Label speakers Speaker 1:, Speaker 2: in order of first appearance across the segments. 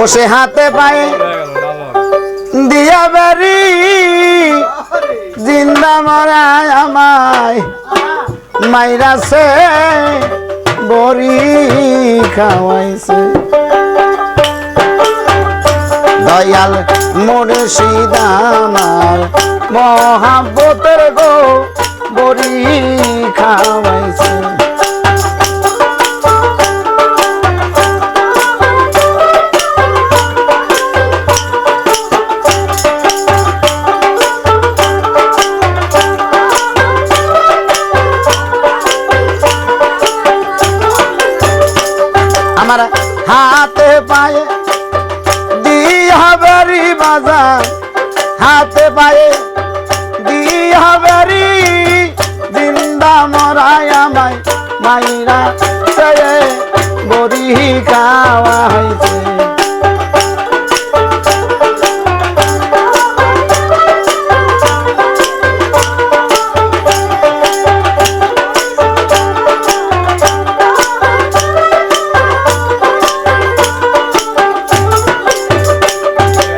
Speaker 1: ওসে হাতে পায়ে দিয়া বেরি জিন্দা মরায় আমায় মাইরাছে বড়ি খাওয়াইছে দয়াল মুর্শিদ আমার মহাব্বতের গো বড়ি খাওয়াইছে আমার হাতে পায়ে দিয়া বেরি বাজার হাতে পায়ে দিয়া বেরি জিন্দা মরায় আমায় মাইরা সে বড়ি খাওয়া হয়েছে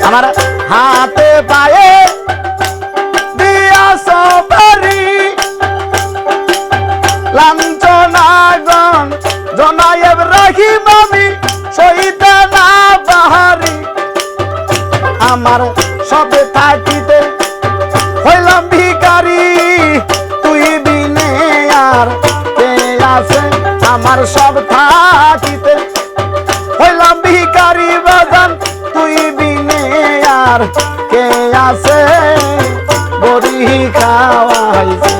Speaker 1: আমার হাতে পায়ে দিয়া সবারি লাঞ্ছনাগণ জনায়েব রাখিম আমি সইতে না বাহারি আমার সবে থাকিতে হইলাম ভিখারি তুই বিনে আর কে আছে আমার সব থাকিতে হইলাম ভিখারি বাজান তুই বিনে আর কে আছে বড়ি খাওয়াইছে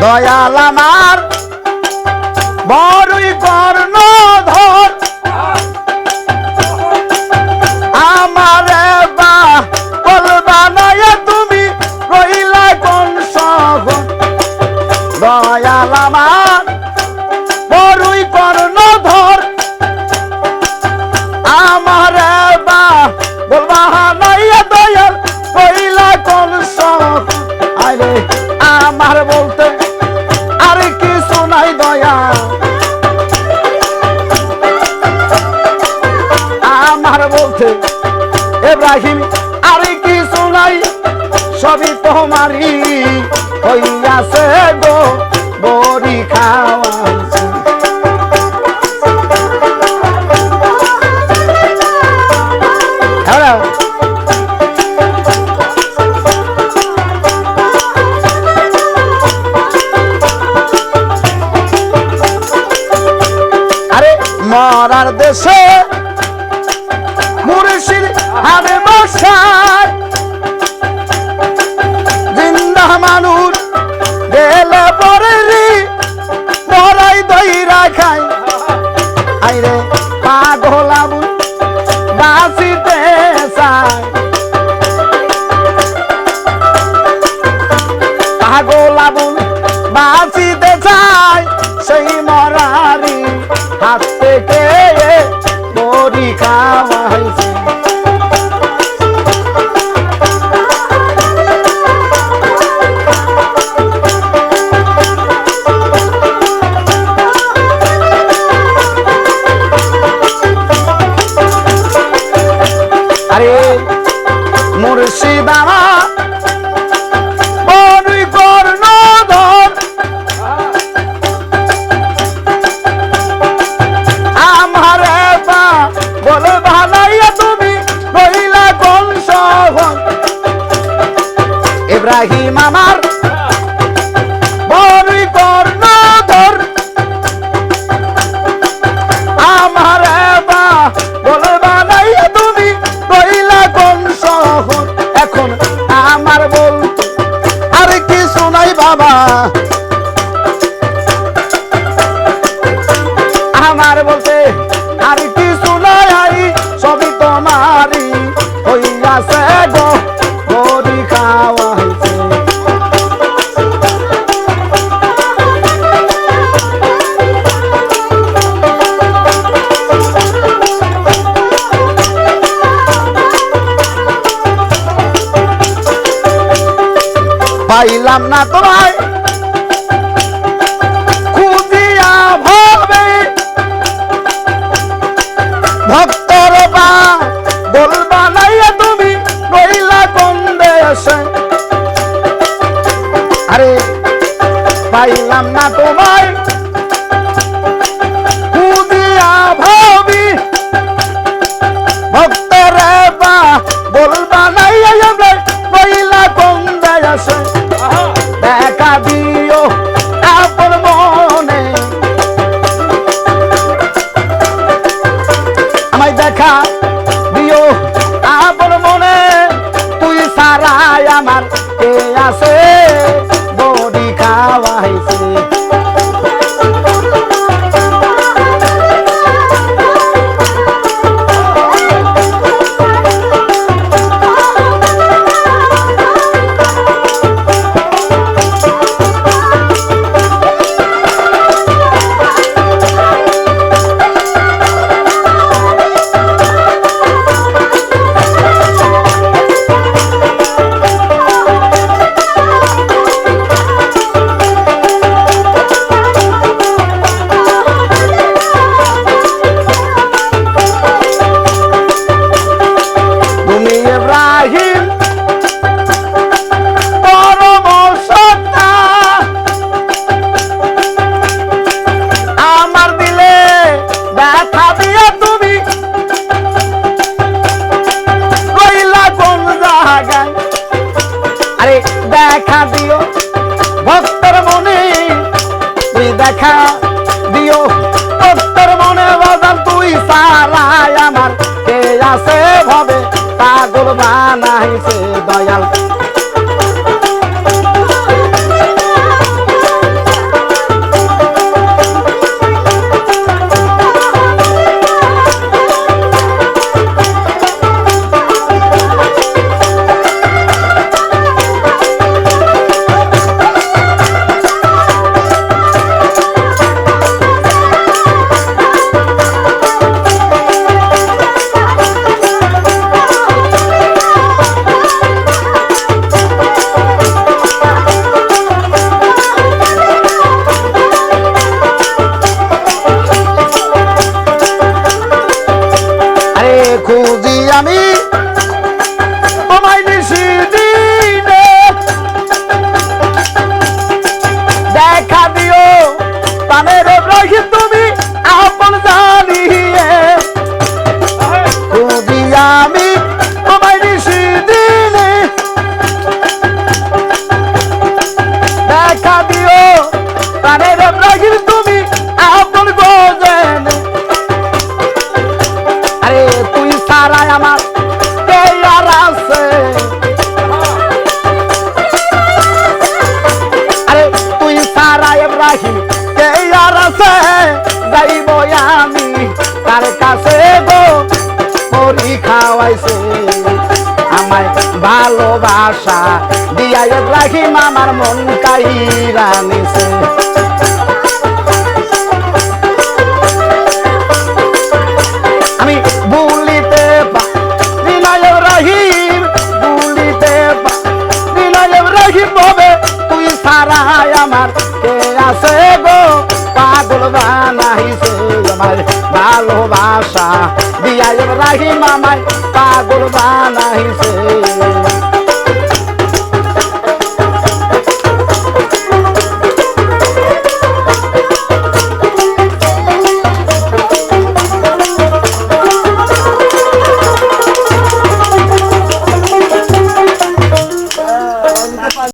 Speaker 1: দয়াল আমার বড়ই কর্ণধর আমারে বা বলবা নয় তুমি রইলা কোন শহর দয়াল আমার বড়ই কর্ণধর আমারে বা বলবা নয় দয়াল রইলা কোন শহর আরে আমার বলতে আর কিছু নাই দয়া আমার বলতে ইব্রাহিম আর কিছু নাই সবই তোমারই হইয়াছে গো বড়ি খাওয়াইছে আরে মরার দেশে মুর্শিদ হারে বসায় জিন্দা মানুষ গেলে পরে মরাই দইরা খায় আইরে পাগল আবু বাঁচিতে চায় পাগল আবু বাঁচিতে চায় সেই মরারি হাত থেকে বড়ি খাওয়াইছে আরে মুর্শিদ আমার বড়ই কর্ণধর আমারে বা বলে ভালাইয়া তুমি রইলা কোন শহর ইব্রাহিম আমার বড়ই কর্ণধর আমারে বা বলে ভালাইয়া তুমি রইলা কোন শহর এখন আমার বল আর কিছু নাই বাবা আমার বলতে আর কিছু নাই সবই তোমারই হইয়াছে গো বড়ি খাওয়াইছে পাইলাম না তোমায় খুঁজিয়া ভাবে ভক্তর বা বলবা নাইয়া তুমি রইলা কোন দেশে আরে পাইলাম না তোমায় খুঁজিয়া ভাবি ভক্তর বা বলবা নাইয়া রইলা কোন দেশে দেখা দিও আপন মনে আমায় দেখা দিও আপন মনে তুই সারাই আমার কে আছে বডি খাওয়াইছে দেখা দিও ভক্তর মনে তুই দেখা দিও ভক্তর মনে বাজান তুই সারাই আমার কে আছে ভাবে পাগল বানাইছে দয়াল খুঁজি আমি তোমায় নিশি দিনে দেখা দিও পানের রহি তুমি আপন জানিয়ে খুঁজি আমি তোমায় নিশি দিনে দেখা দিও পানের রহি তুমি আপন গোজেন আরে তুই সারাই আমার কে আর আছে আরে তুই সারাই ইব্রাহিম কে আর আছে যাইব আমি তার কাছে গো মরি খাওয়াইছে আমায় ভালোবাসা দিয়া ইব্রাহিম আমার মন কাইরা নিছে আমি ভুলিতে পারি না ইব্রাহিম ভুলিতে পারি না ইব্রাহিম হবে তুই সারাই আমার কে আছে গো পাগল বানাইছে আমার ভালোবাসা দিয়া ইব্রাহিম আমায় পাগল বানাইছে